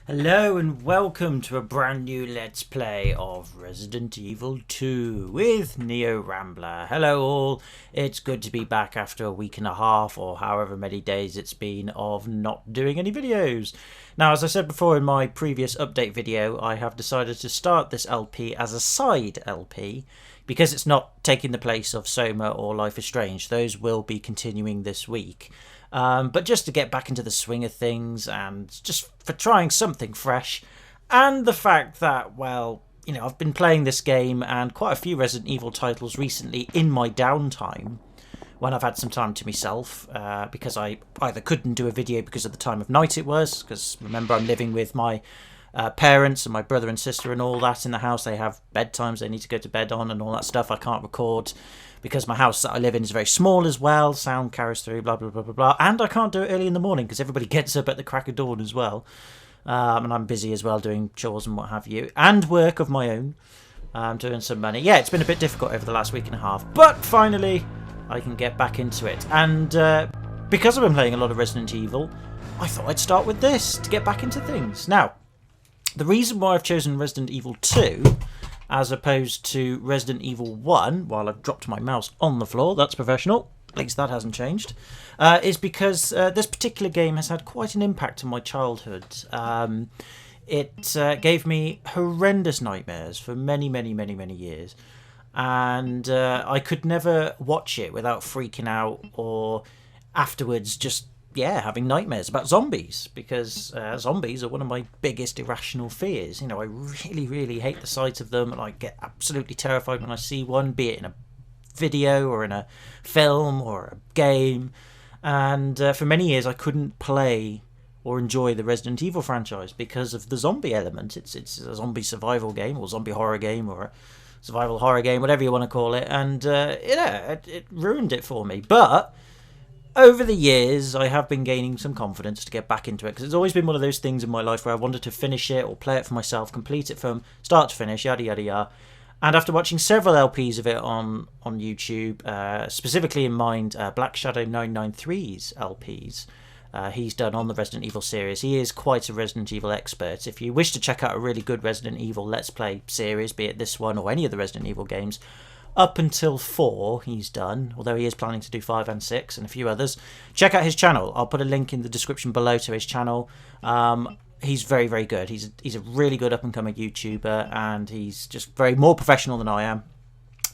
Hello and welcome to a brand new Let's Play of Resident Evil 2 with Neo Rambler. Hello all, it's good to be back after a week and a half or however many days it's been of not doing any videos. Now, as I said before in my previous update video, I have decided to start this LP as a side LP because it's not taking the place of Soma or Life is Strange. Those will be continuing this week. But just to get back into the swing of things and just for trying something fresh, and the fact that, well, you know, I've been playing this game and quite a few Resident Evil titles recently in my downtime when I've had some time to myself, because I either couldn't do a video because of the time of night it was, because remember I'm living with my parents and my brother and sister and all that in the house. They have bedtimes they need to go to bed on and all that stuff. I can't record because my house that I live in is very small as well. Sound carries through, blah, blah, blah, blah, blah. And I can't do it early in the morning because everybody gets up at the crack of dawn as well. And I'm busy as well doing chores and what have you. And work of my own. Doing some money. Yeah, it's been a bit difficult over the last week and a half. But finally, I can get back into it. And because I've been playing a lot of Resident Evil, I thought I'd start with this to get back into things. Now, the reason why I've chosen Resident Evil 2 as opposed to Resident Evil 1, while I've dropped my mouse on the floor, that's professional, at least that hasn't changed, is because this particular game has had quite an impact on my childhood. It gave me horrendous nightmares for many, many, many, many years. And I could never watch it without freaking out or afterwards just having nightmares about zombies, because zombies are one of my biggest irrational fears. You know, I really, really hate the sight of them, and I get absolutely terrified when I see one, be it in a video or in a film or a game. And for many years I couldn't play or enjoy the Resident Evil franchise because of the zombie element. It's a zombie survival game or zombie horror game or a survival horror game, whatever you want to call it, and it ruined it for me. But over the years, I have been gaining some confidence to get back into it, because it's always been one of those things in my life where I wanted to finish it or play it for myself, complete it from start to finish, yada yada yada. And after watching several LPs of it on YouTube, specifically in mind Black Shadow 993's LPs, he's done on the Resident Evil series. He is quite a Resident Evil expert. If you wish to check out a really good Resident Evil Let's Play series, be it this one or any of the Resident Evil games, up until 4 he's done, although he is planning to do 5 and 6 and a few others, check out his channel. I'll put a link in the description below to his channel. He's very, very good. He's a really good up-and-coming YouTuber, and he's just very more professional than I am,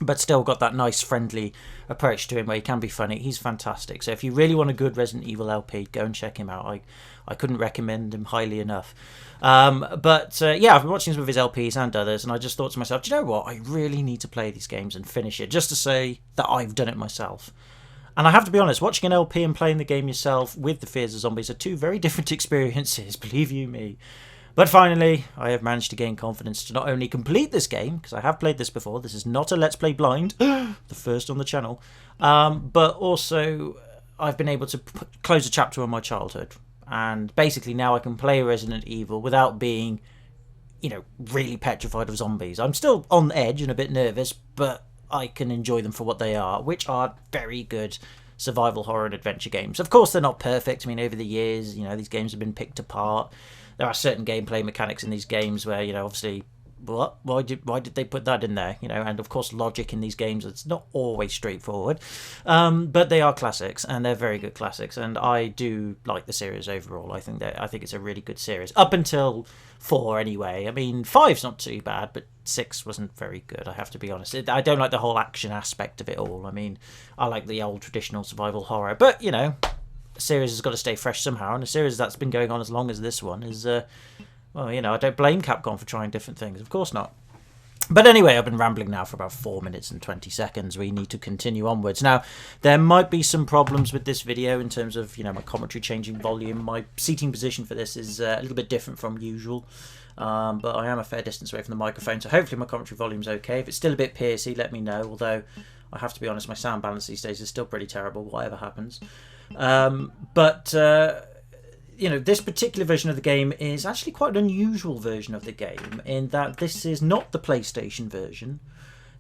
but still got that nice friendly approach to him where he can be funny. He's fantastic. So if you really want a good Resident Evil LP, go and check him out. I couldn't recommend him highly enough. I've been watching some of his LPs and others, and I just thought to myself, do you know what? I really need to play these games and finish it, just to say that I've done it myself. And I have to be honest, watching an LP and playing the game yourself with the fears of zombies are two very different experiences, believe you me. But finally, I have managed to gain confidence to not only complete this game, because I have played this before, this is not a Let's Play blind, the first on the channel, but also I've been able to close a chapter on my childhood. And basically now I can play Resident Evil without being, you know, really petrified of zombies. I'm still on edge and a bit nervous, but I can enjoy them for what they are, which are very good survival horror and adventure games. Of course, they're not perfect. I mean, over the years, you know, these games have been picked apart. There are certain gameplay mechanics in these games where, you know, obviously, what? Why did they put that in there? You know, and of course, logic in these games, it's not always straightforward. But they are classics, and they're very good classics. And I do like the series overall. I think it's a really good series up until 4, anyway. I mean, 5's not too bad, but 6 wasn't very good. I have to be honest. I don't like the whole action aspect of it all. I mean, I like the old traditional survival horror, but you know, the series has got to stay fresh somehow, and a series that's been going on as long as this one is. Well, you know, I don't blame Capcom for trying different things. Of course not. But anyway, I've been rambling now for about 4 minutes and 20 seconds. We need to continue onwards. Now, there might be some problems with this video in terms of, you know, my commentary changing volume. My seating position for this is a little bit different from usual. But I am a fair distance away from the microphone, so hopefully my commentary volume's okay. If it's still a bit piercy, let me know. Although, I have to be honest, my sound balance these days is still pretty terrible, whatever happens. You know, this particular version of the game is actually quite an unusual version of the game in that this is not the PlayStation version.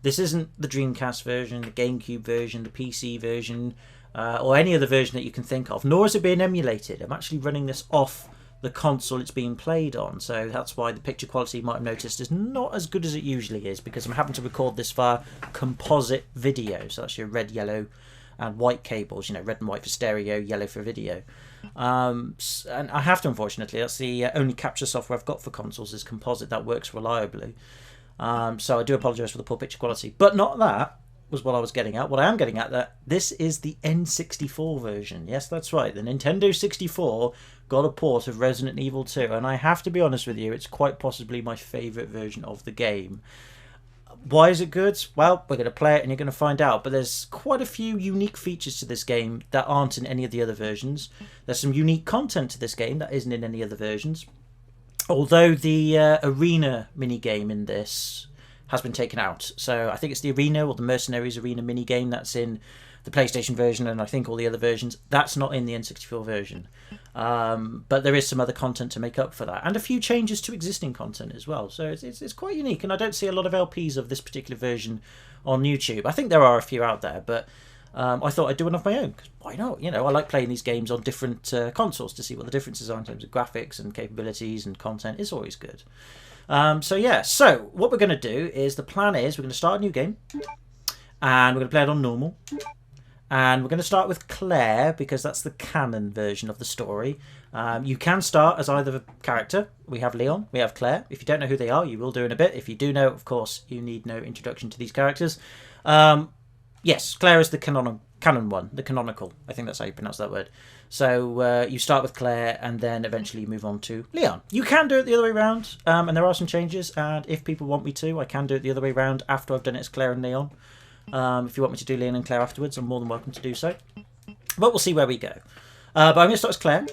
This isn't the Dreamcast version, the GameCube version, the PC version, or any other version that you can think of, nor is it being emulated. I'm actually running this off the console it's being played on. So that's why the picture quality, you might have noticed, is not as good as it usually is, because I'm having to record this via composite video. So that's your red, yellow and white cables, you know, red and white for stereo, yellow for video. And I have to, unfortunately, that's the only capture software I've got for consoles is composite. That works reliably. So I do apologise for the poor picture quality, but not that was what I was getting at. What I am getting at, that this is the N64 version. Yes, that's right. The Nintendo 64 got a port of Resident Evil 2, and I have to be honest with you, it's quite possibly my favourite version of the game. Why is it good? Well, we're going to play it and you're going to find out. But there's quite a few unique features to this game that aren't in any of the other versions. There's some unique content to this game that isn't in any other versions. Although the arena minigame in this has been taken out. So I think it's the arena or the Mercenaries arena minigame that's in the PlayStation version, and I think all the other versions. That's not in the N64 version. But there is some other content to make up for that, and a few changes to existing content as well. So it's quite unique, and I don't see a lot of LPs of this particular version on YouTube. I think there are a few out there, but I thought I'd do one of my own, because why not? You know, I like playing these games on different consoles to see what the differences are in terms of graphics and capabilities and content. It's always good. So yeah, so what we're going to do is, the plan is we're going to start a new game, and we're going to play it on normal. And we're going to start with Claire, because that's the canon version of the story. You can start as either character. We have Leon, we have Claire. If you don't know who they are, you will do in a bit. If you do know, of course, you need no introduction to these characters. Yes, Claire is the canon one, the canonical. I think that's how you pronounce that word. So you start with Claire, and then eventually you move on to Leon. You can do it the other way around, and there are some changes. And if people want me to, I can do it the other way around after I've done it as Claire and Leon. If you want me to do Leon and Claire afterwards, I'm more than welcome to do so. But we'll see where we go. But I'm going to start as Claire.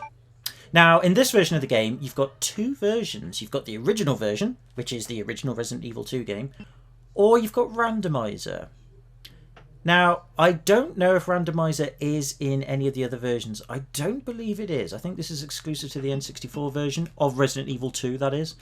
Now, in this version of the game, you've got two versions. You've got the original version, which is the original Resident Evil 2 game, or you've got Randomizer. Now, I don't know if Randomizer is in any of the other versions. I don't believe it is. I think this is exclusive to the N64 version of Resident Evil 2, that is.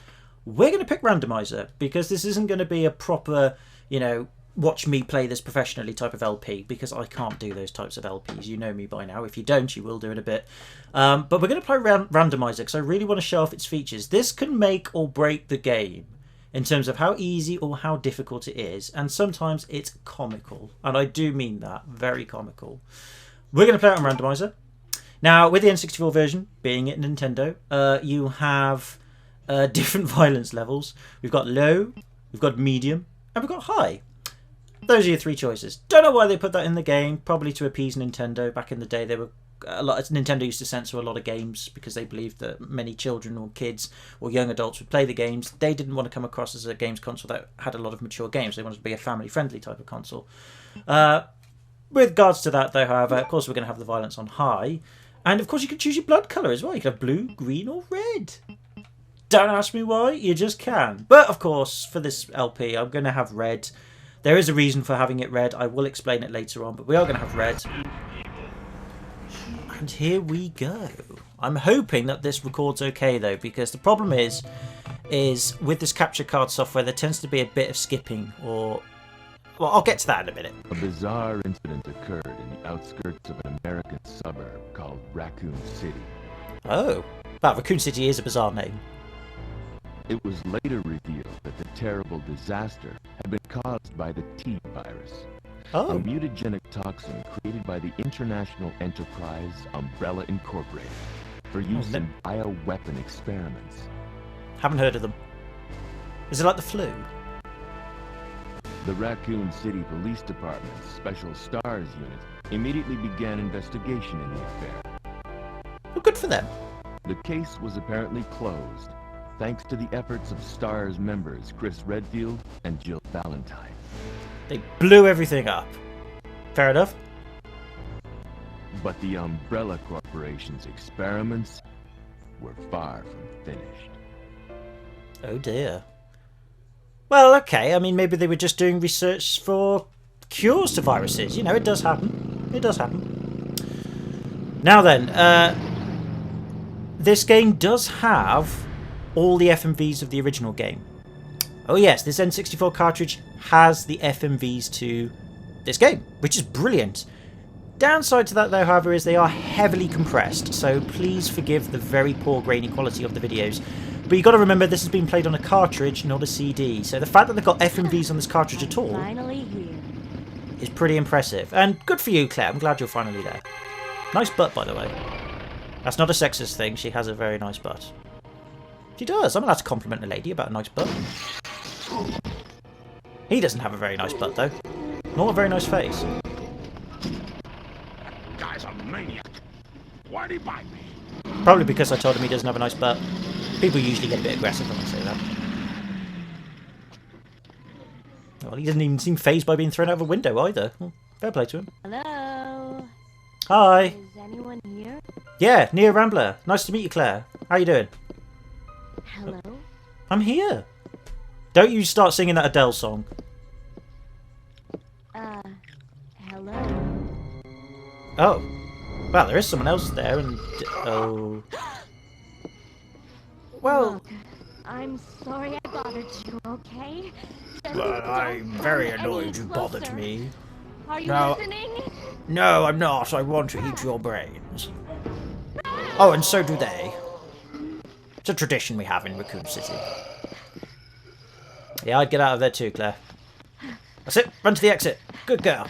We're going to pick Randomizer, because this isn't going to be a proper, you know, watch me play this professionally type of LP, because I can't do those types of LPs. You know me by now. If you don't, you will do in a bit. But we're going to play Randomizer, because I really want to show off its features. This can make or break the game in terms of how easy or how difficult it is, and sometimes it's comical, and I do mean that, very comical. We're going to play it on Randomizer. Now, with the N64 version, being it Nintendo, you have different violence levels. We've got low, we've got medium, and we've got high. Those are your three choices. Don't know why they put that in the game. Probably to appease Nintendo. Back in the day, they were Nintendo used to censor a lot of games because they believed that many children or kids or young adults would play the games. They didn't want to come across as a games console that had a lot of mature games. They wanted to be a family-friendly type of console. With regards to that, though, however, of course, we're going to have the violence on high. And, of course, you can choose your blood colour as well. You can have blue, green, or red. Don't ask me why. You just can. But, of course, for this LP, I'm going to have red. There is a reason for having it red. I will explain it later on, but we are going to have red. And here we go. I'm hoping that this records okay, though, because the problem is with this capture card software, there tends to be a bit of skipping, or... Well, I'll get to that in a minute. A bizarre incident occurred in the outskirts of an American suburb called Raccoon City. Oh. Well, Raccoon City is a bizarre name. It was later revealed that the terrible disaster had been caused by the T virus, a mutagenic toxin created by the international enterprise Umbrella Incorporated for use in bioweapon experiments. Haven't heard of them. Is it like the flu? The Raccoon City Police Department's Special Stars Unit immediately began investigation in the affair. Well, good for them. The case was apparently closed, thanks to the efforts of STARS members Chris Redfield and Jill Valentine. They blew everything up. Fair enough. But the Umbrella Corporation's experiments were far from finished. Oh dear. Well, okay, I mean, maybe they were just doing research for cures to viruses. You know, it does happen. It does happen. Now then, this game does have all the FMVs of the original game. Oh yes, this N64 cartridge has the FMVs to this game, which is brilliant. Downside to that though, however, is they are heavily compressed, so please forgive the very poor grainy quality of the videos. But you've got to remember this has been played on a cartridge, not a CD, so the fact that they've got FMVs on this cartridge at all is pretty impressive. And good for you, Claire, I'm glad you're finally there. Nice butt, by the way. That's not a sexist thing, she has a very nice butt. She does, I'm allowed to compliment a lady about a nice butt. He doesn't have a very nice butt though, nor a very nice face. That guy's a maniac. Why'd he bite me? Probably because I told him he doesn't have a nice butt. People usually get a bit aggressive when I say that. Well, he doesn't even seem fazed by being thrown out of a window either. Well, fair play to him. Hello. Hi. Is anyone here? Yeah, Neo Rambler. Nice to meet you, Claire. How you doing? Hello. I'm here. Don't you start singing that Adele song. Hello. Oh. Well, there is someone else there and... oh... Well... Look, I'm sorry I bothered you, okay? Well, I'm very annoyed you bothered me. Are you No. listening? No, I'm not. I want to eat your brains. Oh, and so do they. It's a tradition we have in Raccoon City. Yeah, I'd get out of there too, Claire. That's it. Run to the exit. Good girl.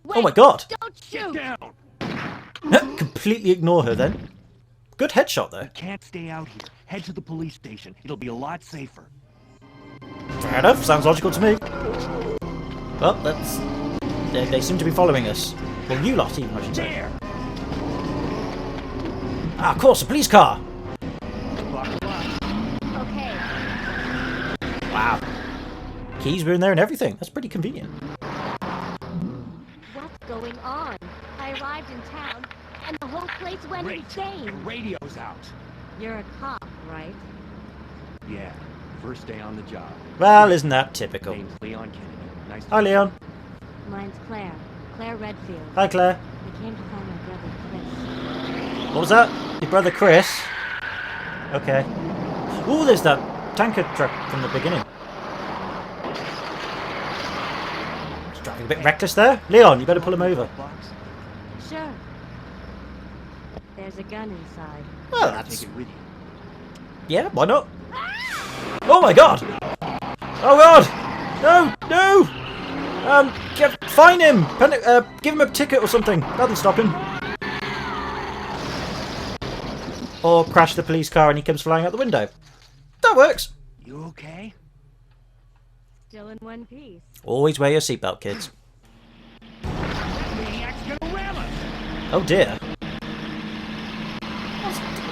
Wait, Oh my god. Don't shoot! Down! Completely ignore her then. Good headshot though. Can't stay out here. Head to the police station. It'll be a lot safer. Fair enough. Sounds logical to me. Well, that's... They seem to be following us. Well, you lot even, I should say. There! Ah, of course, a police car. Okay. Wow. Keys were in there and everything. That's pretty convenient. What's going on? I arrived in town, and the whole place went The insane. radio's out. You're a cop, right? Yeah. First day on the job. Well, isn't that typical? Name's Leon Kennedy. Nice to Hi, meet you. Leon. Mine's Claire. Claire Redfield. Hi, Claire. I came to find my brother, Chris. What was that? Your brother Chris? Okay. Ooh, there's that tanker truck from the beginning. He's driving a bit reckless there. Leon, you better pull him over. Sure. There's a gun inside. Well, Take that's... it with you. yeah, why not? Oh my god! Oh god! No! No! Fine him! Give him a ticket or something. That'll stop him. Or crash the police car and he comes flying out the window. That works. You okay? Still in one piece. Always wear your seatbelt, kids. Maniac's gonna ram us! Oh dear.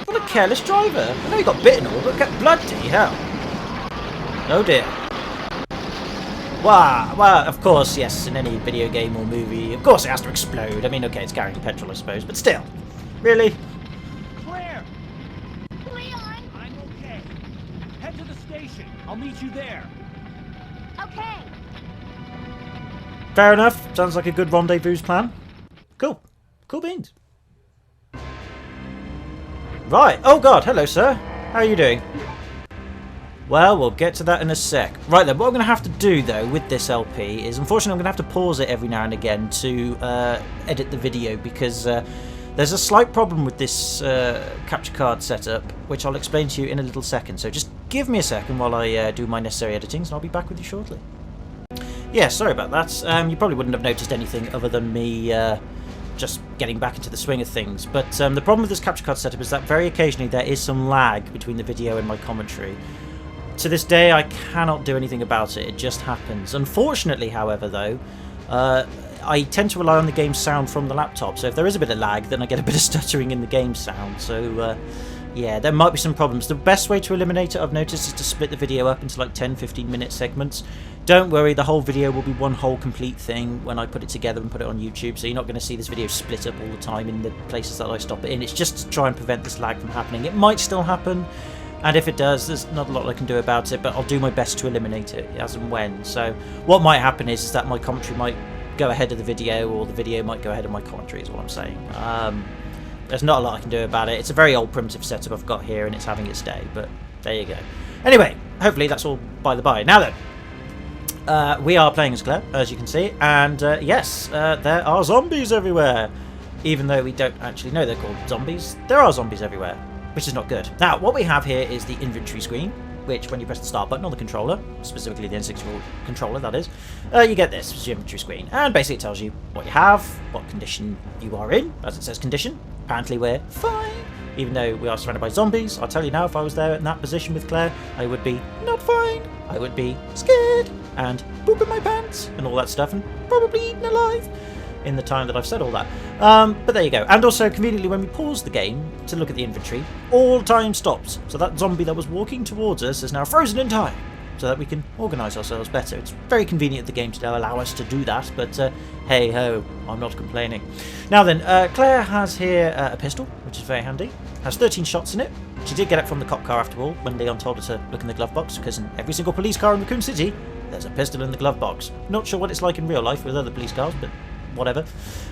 What a careless driver. I know he got bitten all, but bloody hell. Oh dear. Wow, well, of course, yes, in any video game or movie, of course it has to explode. I mean, okay, it's carrying petrol, I suppose, but still. Really? Claire! Leon! I'm okay. Head to the station. I'll meet you there. Okay. Fair enough. Sounds like a good rendezvous plan. Cool. Cool beans. Right. Oh god, hello sir. How are you doing? Well, we'll get to that in a sec. Right then, what I'm going to have to do though with this LP is, unfortunately, I'm going to have to pause it every now and again to edit the video because there's a slight problem with this capture card setup, which I'll explain to you in a little second. So just give me a second while I do my necessary editings, and I'll be back with you shortly. Yeah, sorry about that. You probably wouldn't have noticed anything other than me just getting back into the swing of things. But the problem with this capture card setup is that very occasionally there is some lag between the video and my commentary. To this day, I cannot do anything about it. It just happens. Unfortunately, however, though, I tend to rely on the game sound from the laptop. So if there is a bit of lag, then I get a bit of stuttering in the game sound. So, yeah, there might be some problems. The best way to eliminate it, I've noticed, is to split the video up into like 10-15 minute segments. Don't worry, the whole video will be one whole complete thing when I put it together and put it on YouTube. So you're not going to see this video split up all the time in the places that I stop it in. It's just to try and prevent this lag from happening. It might still happen. And if it does, there's not a lot I can do about it, but I'll do my best to eliminate it as and when. So what might happen is that my commentary might go ahead of the video, or the video might go ahead of my commentary, is what I'm saying. There's not a lot I can do about it. It's a very old primitive setup I've got here, and it's having its day, but there you go. Anyway, hopefully that's all by the by. Now then, we are playing as Claire, as you can see, and yes, there are zombies everywhere. Even though we don't actually know they're called zombies, there are zombies everywhere, which is not good. Now, what we have here is the inventory screen, which when you press the start button on the controller, specifically the N64 controller that is, you get this, it's your inventory screen, and basically it tells you what you have, what condition you are in, as it says condition. Apparently we're fine, even though we are surrounded by zombies. I'll tell you now, if I was there in that position with Claire, I would be not fine, I would be scared, and pooping my pants, and all that stuff, and probably eaten alive in the time that I've said all that. But there you go. And also, conveniently, when we pause the game to look at the inventory, all time stops. So that zombie that was walking towards us is now frozen in time, so that we can organise ourselves better. It's very convenient the game to allow us to do that, but hey ho, I'm not complaining. Now then, Claire has here a pistol, which is very handy. Has 13 shots in it. She did get it from the cop car after all, when Leon told her to look in the glove box, because in every single police car in Raccoon City, there's a pistol in the glove box. Not sure what it's like in real life with other police cars, but whatever.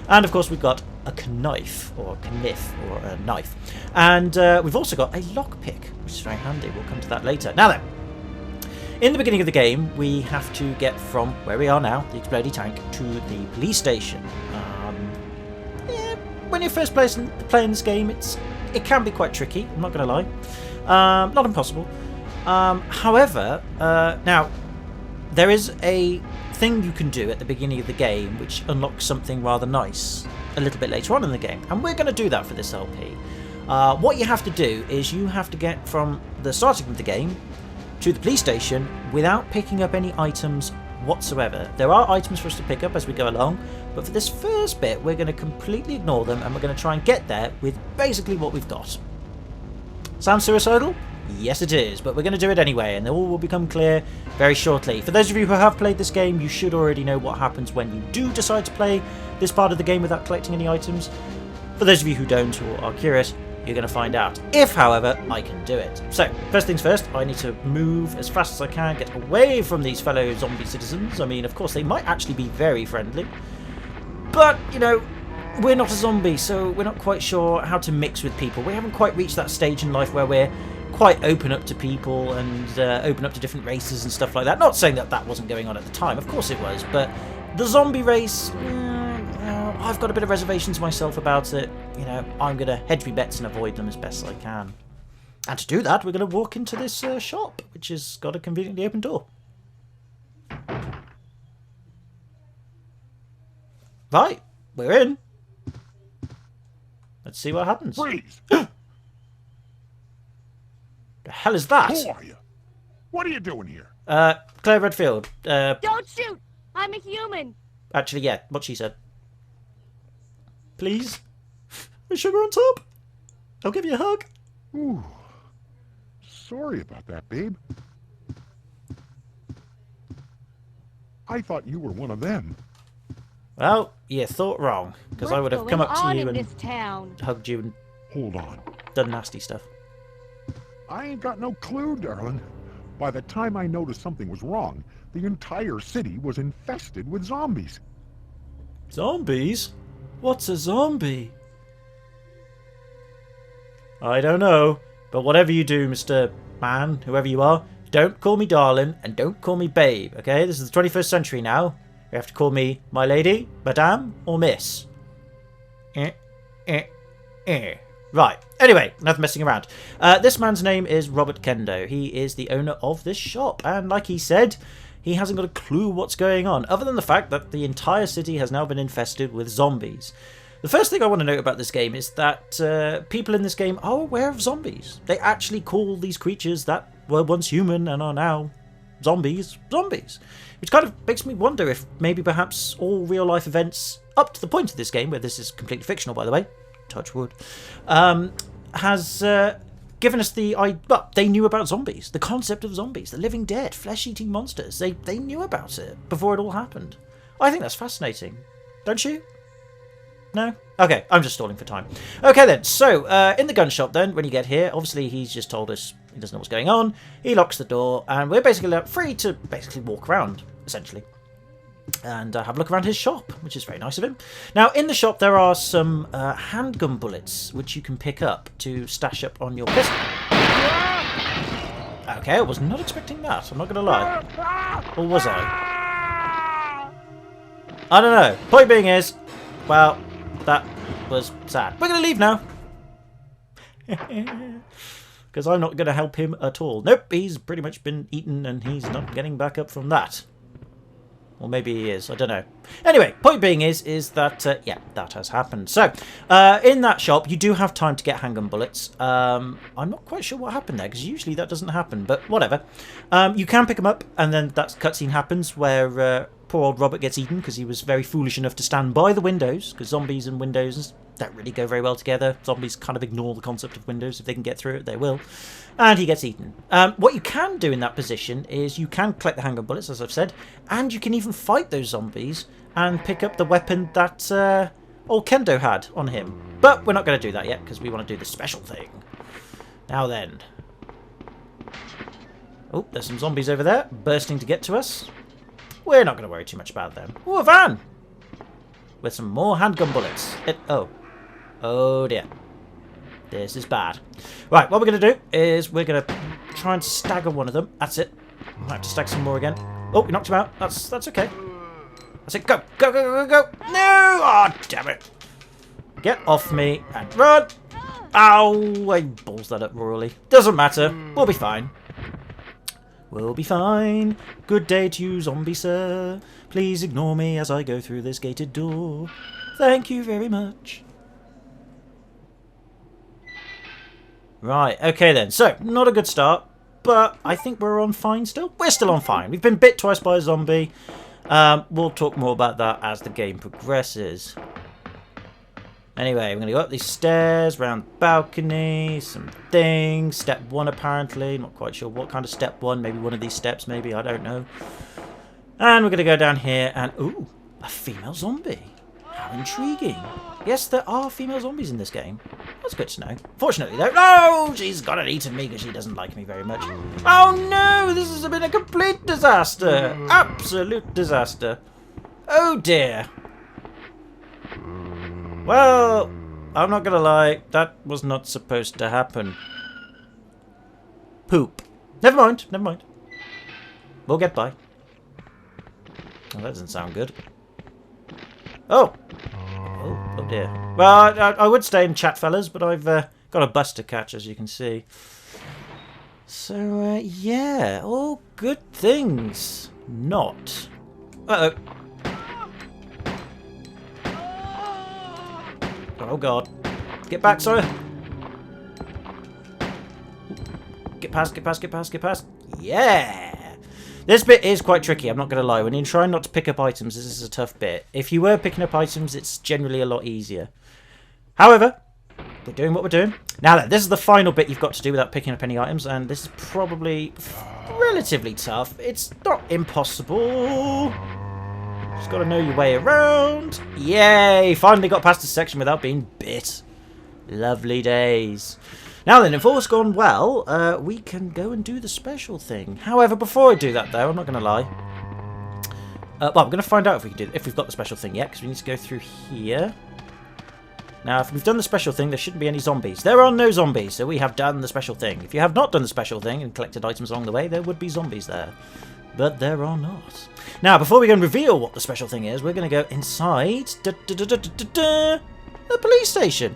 And of course we've got a knife, or a kniff, or a knife. And we've also got a lockpick, which is very handy. We'll come to that later. Now then, in the beginning of the game, we have to get from where we are now, the explodey tank, to the police station. Yeah, when you're first playing this game, it can be quite tricky, I'm not going to lie. Not impossible. However, now, there is a thing you can do at the beginning of the game which unlocks something rather nice a little bit later on in the game, and we're going to do that for this LP. What you have to do is you have to get from the starting of the game to the police station without picking up any items whatsoever. There are items for us to pick up as we go along, but for this first bit we're going to completely ignore them, and we're going to try and get there with basically what we've got. Sounds suicidal? Yes it is, but we're going to do it anyway, and it all will become clear very shortly. For those of you who have played this game, you should already know what happens when you do decide to play this part of the game without collecting any items. For those of you who don't or are curious, you're going to find out. If, however, I can do it. So, first things first, I need to move as fast as I can, get away from these fellow zombie citizens. I mean, of course, they might actually be very friendly, but, you know, we're not a zombie, so we're not quite sure how to mix with people. We haven't quite reached that stage in life where we're quite open up to people and open up to different races and stuff like that. Not saying that that wasn't going on at the time, of course it was, but the zombie race, I've got a bit of reservations myself about it. You know, I'm going to hedge my bets and avoid them as best I can. And to do that, we're going to walk into this shop, which has got a conveniently open door. Right, we're in. Let's see what happens. Freeze! The hell is that? Who are you? What are you doing here? Claire Redfield. Don't shoot! I'm a human! Actually, yeah, what she said. Please? A sugar on top? I'll give you a hug. Ooh. Sorry about that, babe. I thought you were one of them. Well, you thought wrong, because I would have come up to you and this town? hugged you and Hold on. done nasty stuff. I ain't got no clue, darling. By the time I noticed something was wrong, the entire city was infested with zombies. Zombies? What's a zombie? I don't know, but whatever you do, Mr. Man, whoever you are, don't call me darling and don't call me babe, okay? This is the 21st century now. You have to call me my lady, madame, or miss. Right, anyway, enough messing around. This man's name is Robert Kendo. He is the owner of this shop, and like he said, he hasn't got a clue what's going on, other than the fact that the entire city has now been infested with zombies. The first thing I want to note about this game is that people in this game are aware of zombies. They actually call these creatures that were once human and are now zombies, which kind of makes me wonder if maybe perhaps all real-life events up to the point of this game, where this is completely fictional, by the way, touch wood, has given us the... Well, they knew about zombies, the concept of zombies, the living dead, flesh-eating monsters. They knew about it before it all happened. I think that's fascinating. Don't you? No? Okay, I'm just stalling for time. Okay then, so, in the gun shop then, when you get here, obviously he's just told us he doesn't know what's going on. He locks the door, and we're basically free to basically walk around, essentially. And have a look around his shop, which is very nice of him. Now, in the shop, there are some handgun bullets, which you can pick up to stash up on your pistol. Okay, I was not expecting that, I'm not going to lie. Or was I? I don't know. Point being is, well, that was sad. We're going to leave now. Because I'm not going to help him at all. Nope, he's pretty much been eaten and he's not getting back up from that. Or maybe he is, I don't know. Anyway, point being is that, yeah, that has happened. So, in that shop, you do have time to get handgun bullets. I'm not quite sure what happened there, because usually that doesn't happen, but whatever. You can pick them up, and then that cutscene happens where poor old Robert gets eaten, because he was very foolish enough to stand by the windows, because zombies and windows don't really go very well together. Zombies kind of ignore the concept of windows. If they can get through it, they will. And he gets eaten. What you can do in that position is you can collect the handgun bullets, as I've said, and you can even fight those zombies and pick up the weapon that old Kendo had on him. But we're not going to do that yet, because we want to do the special thing. Now then. Oh, there's some zombies over there, bursting to get to us. We're not going to worry too much about them. Oh, a van! With some more handgun bullets. Oh dear. This is bad. Right, what we're going to do is we're going to try and stagger one of them. That's it. Might have to stagger some more again. Oh, we knocked him out. That's okay. That's it. Go, go, go, go, go, go. No! Oh, damn it. Get off me and run. Ow! I balls that up royally. Doesn't matter. We'll be fine. We'll be fine. Good day to you, zombie sir. Please ignore me as I go through this gated door. Thank you very much. Right, okay then. So, not a good start, but I think we're on fine still. We're still on fine. We've been bit twice by a zombie. We'll talk more about that as the game progresses. Anyway, we're going to go up these stairs, round the balcony, some things. Step 1 apparently. Not quite sure what kind of step 1. Maybe one of these steps, maybe. I don't know. And we're going to go down here and... Ooh, a female zombie. How intriguing. Yes, there are female zombies in this game. That's good to know. Fortunately, though... No! She's got it eaten me because she doesn't like me very much. Oh, no! This has been a complete disaster. Absolute disaster. Oh, dear. Well, I'm not going to lie. That was not supposed to happen. Poop. Never mind. Never mind. We'll get by. Oh, that doesn't sound good. Oh! Oh dear. Well, I would stay in chat, fellas, but I've got a bus to catch, as you can see. So, yeah. All good things. Not. Uh-oh. Oh, God. Get back, sorry. Get past, get past, get past, get past. Yeah! This bit is quite tricky, I'm not going to lie. When you're trying not to pick up items, this is a tough bit. If you were picking up items, it's generally a lot easier. However, we're doing what we're doing. Now then, this is the final bit you've got to do without picking up any items, and this is probably relatively tough. It's not impossible. Just got to know your way around. Yay! Finally got past this section without being bit. Lovely days. Now then, if all's gone well, we can go and do the special thing. However, before I do that, though, I'm not going to lie. Well, I'm going to find out if we can do if we've got the special thing yet, because we need to go through here. Now, if we've done the special thing, there shouldn't be any zombies. There are no zombies, so we have done the special thing. If you have not done the special thing and collected items along the way, there would be zombies there. But there are not. Now, before we go and reveal what the special thing is, we're going to go inside the police station.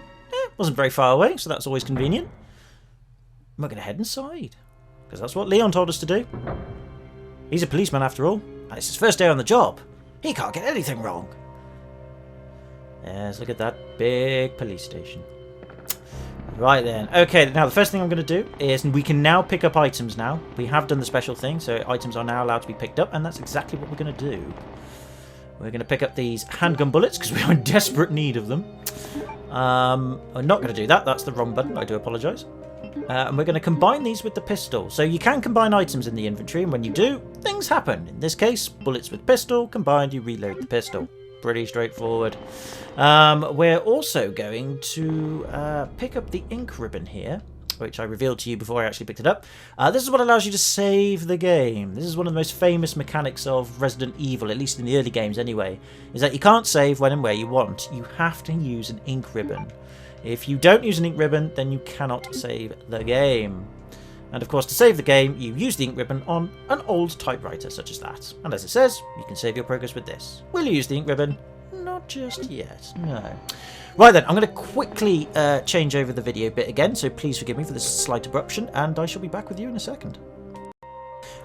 Wasn't very far away, so that's always convenient. We're going to head inside, because that's what Leon told us to do. He's a policeman after all, and it's his first day on the job. He can't get anything wrong. Yes, look at that big police station. Right then. Okay, now the first thing I'm going to do is we can now pick up items now. We have done the special thing, so items are now allowed to be picked up, and that's exactly what we're going to do. We're going to pick up these handgun bullets, because we are in desperate need of them. I'm not going to do that. That's the wrong button. I do apologise. And we're going to combine these with the pistol. So you can combine items in the inventory, and when you do, things happen. In this case, bullets with pistol. Combined, you reload the pistol. Pretty straightforward. We're also going to pick up the ink ribbon here, which I revealed to you before I actually picked it up. This is what allows you to save the game. This is one of the most famous mechanics of Resident Evil, at least in the early games anyway, is that you can't save when and where you want. You have to use an ink ribbon. If you don't use an ink ribbon, then you cannot save the game. And of course, to save the game, you use the ink ribbon on an old typewriter such as that. And as it says, you can save your progress with this. Will you use the ink ribbon? Not just yet, no. Right then, I'm going to quickly change over the video bit again, so please forgive me for this slight abruption, and I shall be back with you in a second.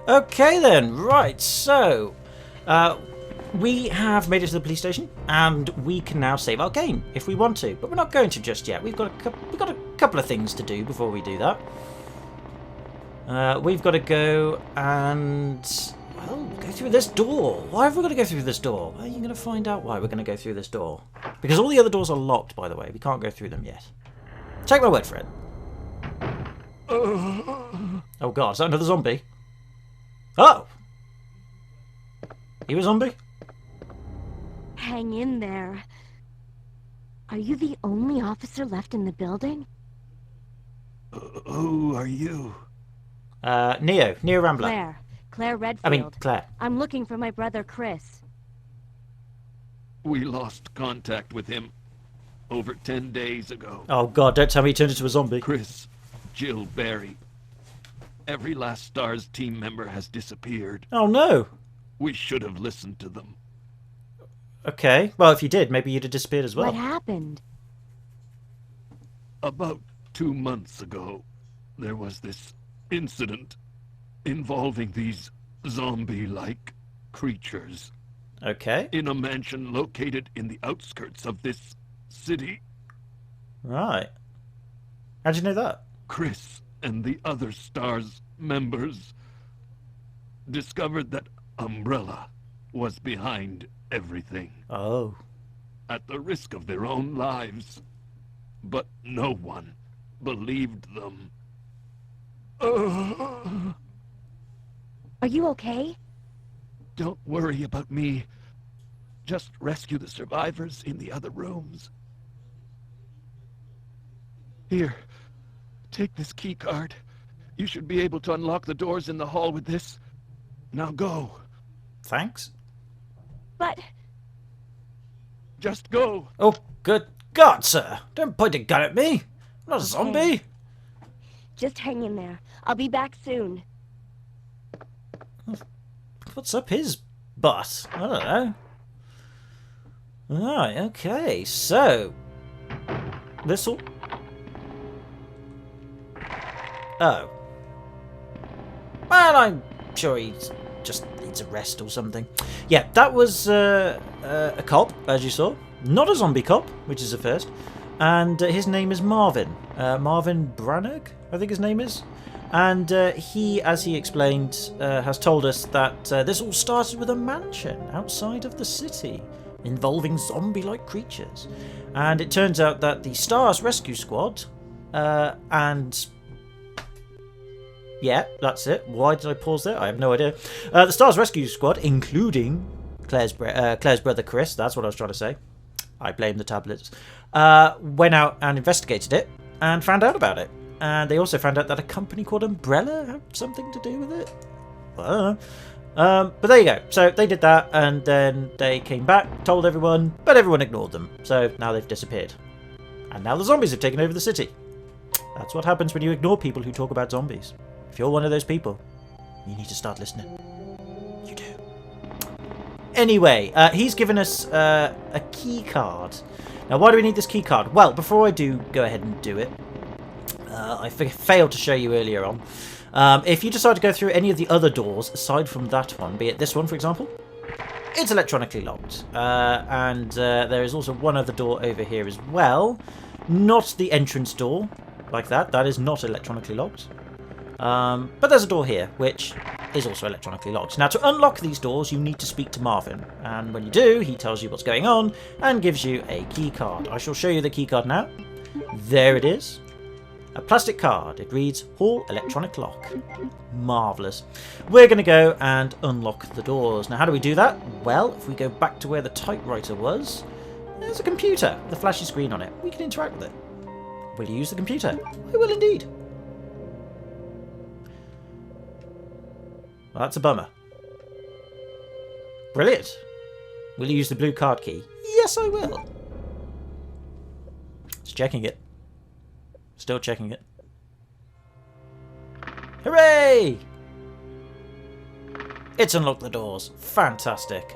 Okay then, right, so we have made it to the police station, and we can now save our game if we want to, but we're not going to just yet. We've got a couple of things to do before we do that. We've got to go and go through this door. Why have we got to go through this door? Well, you're going to find out why we're going to go through this door. Because all the other doors are locked, by the way. We can't go through them yet. Take my word for it. Oh god, is that another zombie? Oh! You a zombie? Hang in there. Are you the only officer left in the building? Who are you? Neo Rambler. Claire Redfield. I mean, Claire. I'm looking for my brother Chris. We lost contact with him over 10 days ago. Oh god, don't tell me he turned into a zombie. Chris, Jill, Barry. Every last STARS team member has disappeared. Oh no! We should have listened to them. Okay, well if you did, maybe you'd have disappeared as well. What happened? About 2 months ago, there was this incident involving these zombie-like creatures. Okay. In a mansion located in the outskirts of this city. Right. How'd you know that? Chris and the other STARS members discovered that Umbrella was behind everything. Oh. At the risk of their own lives. But no one believed them. Are you okay? Don't worry about me. Just rescue the survivors in the other rooms. Here, take this key card. You should be able to unlock the doors in the hall with this. Now go. Thanks. But... Just go. Oh, good God, sir. Don't point a gun at me. I'm not a zombie. Just hang in there. I'll be back soon. What's up his butt? I don't know. Right, okay, so... This'll... Oh. Well, I'm sure he just needs a rest or something. Yeah, that was a cop, as you saw. Not a zombie cop, which is a first. And his name is Marvin. Marvin Branagh, I think his name is. And he, as he explained, has told us that this all started with a mansion outside of the city involving zombie-like creatures. And it turns out that the STARS Rescue Squad and... Yeah, that's it. Why did I pause there? I have no idea. The STARS Rescue Squad, including Claire's brother Chris, that's what I was trying to say. I blame the tablets. Went out and investigated it and found out about it. And they also found out that a company called Umbrella had something to do with it. I don't know. But there you go. So they did that, and then they came back, told everyone, but everyone ignored them. So now they've disappeared. And now the zombies have taken over the city. That's what happens when you ignore people who talk about zombies. If you're one of those people, you need to start listening. You do. Anyway, he's given us a key card. Now, why do we need this key card? Well, before I do go ahead and do it, I failed to show you earlier on. If you decide to go through any of the other doors, aside from that one, be it this one, for example, it's electronically locked. And there is also one other door over here as well. Not the entrance door, like that. That is not electronically locked. But there's a door here, which is also electronically locked. Now, to unlock these doors, you need to speak to Marvin. And when you do, he tells you what's going on and gives you a key card. I shall show you the key card now. There it is. A plastic card. It reads Hall Electronic Lock. Marvellous. We're going to go and unlock the doors. Now, how do we do that? Well, if we go back to where the typewriter was, there's a computer with a flashy screen on it. We can interact with it. Will you use the computer? I will indeed. Well, that's a bummer. Brilliant. Will you use the blue card key? Yes, I will. It's checking it. Still checking it. Hooray! It's unlocked the doors. Fantastic.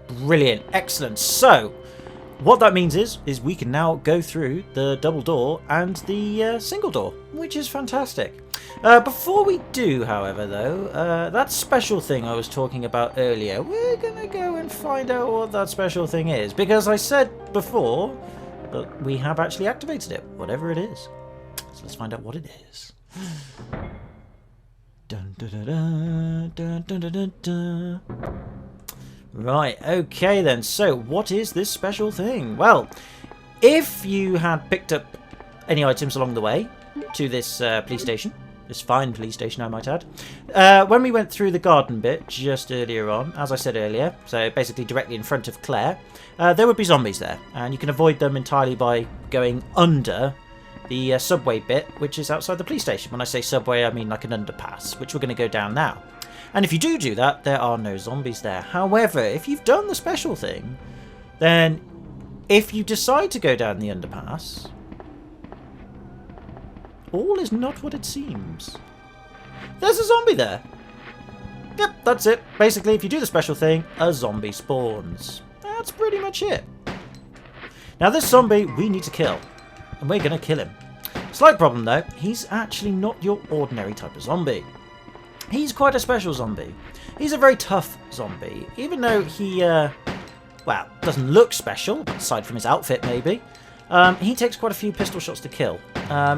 Brilliant. Excellent. So, what that means is we can now go through the double door and the single door, which is fantastic. Before we do, however, though, that special thing I was talking about earlier, we're going to go and find out what that special thing is. Because I said before that we have actually activated it, whatever it is. So let's find out what it is. Dun, dun, dun, dun, dun, dun, dun, dun, dun. Right, okay then. So, what is this special thing? Well, if you had picked up any items along the way to this police station, this fine police station I might add, when we went through the garden bit just earlier on, as I said earlier, so basically directly in front of Claire, there would be zombies there, and you can avoid them entirely by going under the subway bit, which is outside the police station. When I say subway, I mean like an underpass, which we're going to go down now. And if you do that, there are no zombies there. However, if you've done the special thing, then if you decide to go down the underpass, all is not what it seems. There's a zombie there. Yep, that's it. Basically, if you do the special thing, a zombie spawns. That's pretty much it. Now, this zombie we need to kill. And we're going to kill him. Slight problem though, he's actually not your ordinary type of zombie. He's quite a special zombie. He's a very tough zombie, even though he, well, doesn't look special, aside from his outfit maybe. He takes quite a few pistol shots to kill.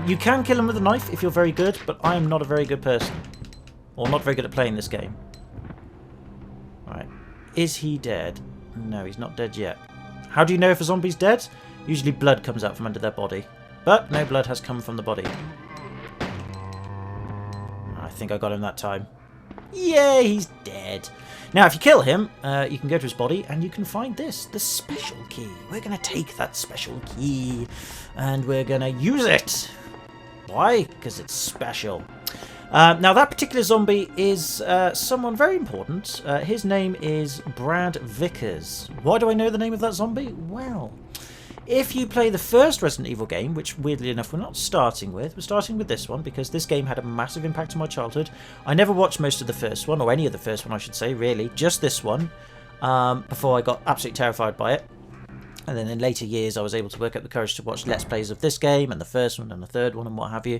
You can kill him with a knife if you're very good, but I am not a very good person. Or not very good at playing this game. Right. Is he dead? No, he's not dead yet. How do you know if a zombie's dead? Usually blood comes out from under their body. But no blood has come from the body. I think I got him that time. Yeah, he's dead. Now, if you kill him, you can go to his body and you can find this, the special key. We're going to take that special key and we're going to use it. Why? Because it's special. Now, that particular zombie is someone very important. His name is Brad Vickers. Why do I know the name of that zombie? Well, if you play the first Resident Evil game, which weirdly enough we're not starting with, we're starting with this one because this game had a massive impact on my childhood. I never watched most of the first one, or any of the first one I should say, really, just this one, before I got absolutely terrified by it. And then in later years I was able to work up the courage to watch Let's Plays of this game, and the first one, and the third one, and what have you.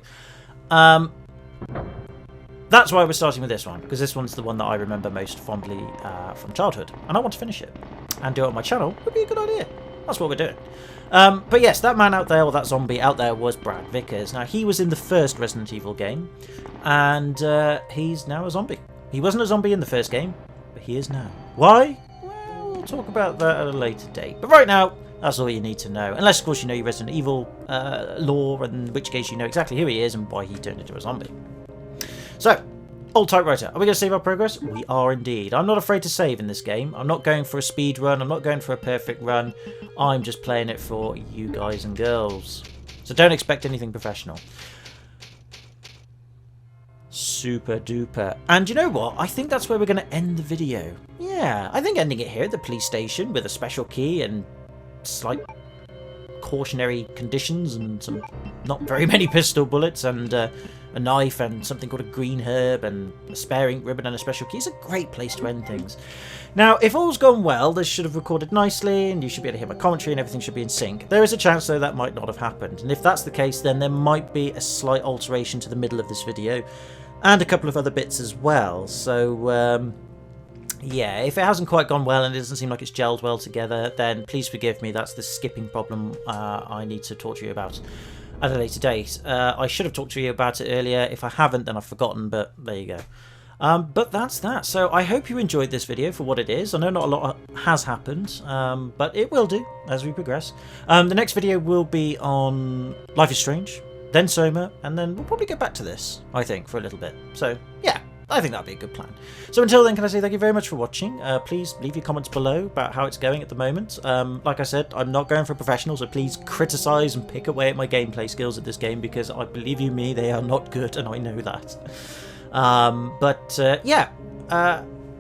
That's why we're starting with this one, because this one's the one that I remember most fondly from childhood, and I want to finish it. And do it on my channel would be a good idea. That's what we're doing. But yes, that man out there, or that zombie out there, was Brad Vickers. Now, he was in the first Resident Evil game, and he's now a zombie. He wasn't a zombie in the first game, but he is now. Why? Well, we'll talk about that at a later date. But right now, that's all you need to know. Unless, of course, you know your Resident Evil lore, in which case you know exactly who he is and why he turned into a zombie. So, old typewriter, are we going to save our progress? We are indeed. I'm not afraid to save in this game. I'm not going for a speed run. I'm not going for a perfect run. I'm just playing it for you guys and girls. So don't expect anything professional. Super duper. And you know what? I think that's where we're going to end the video. Yeah, I think ending it here at the police station with a special key and slight cautionary conditions and some not very many pistol bullets and a knife and something called a green herb and a spare ink ribbon and a special key. It's a great place to end things. Now, if all's gone well, this should have recorded nicely and you should be able to hear my commentary and everything should be in sync. There is a chance, though, that might not have happened. And if that's the case, then there might be a slight alteration to the middle of this video and a couple of other bits as well. So, yeah, if it hasn't quite gone well and it doesn't seem like it's gelled well together, then please forgive me. That's the skipping problem I need to talk to you about at a later date. I should have talked to you about it earlier. If I haven't, then I've forgotten, but there you go. But that's that. So I hope you enjoyed this video for what it is. I know not a lot has happened, but it will do as we progress. The next video will be on Life is Strange, then Soma, and then we'll probably get back to this, I think, for a little bit. So, yeah. I think that'd be a good plan. So until then, can I say thank you very much for watching. Please leave your comments below about how it's going at the moment. Like I said, I'm not going for a professional, so please criticise and pick away at my gameplay skills at this game, because I believe you me, they are not good, and I know that. Yeah,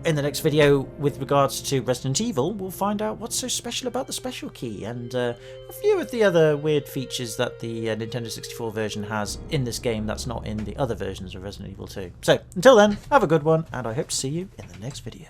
In the next video, with regards to Resident Evil, we'll find out what's so special about the special key and a few of the other weird features that the Nintendo 64 version has in this game that's not in the other versions of Resident Evil 2. So, until then, have a good one, and I hope to see you in the next video.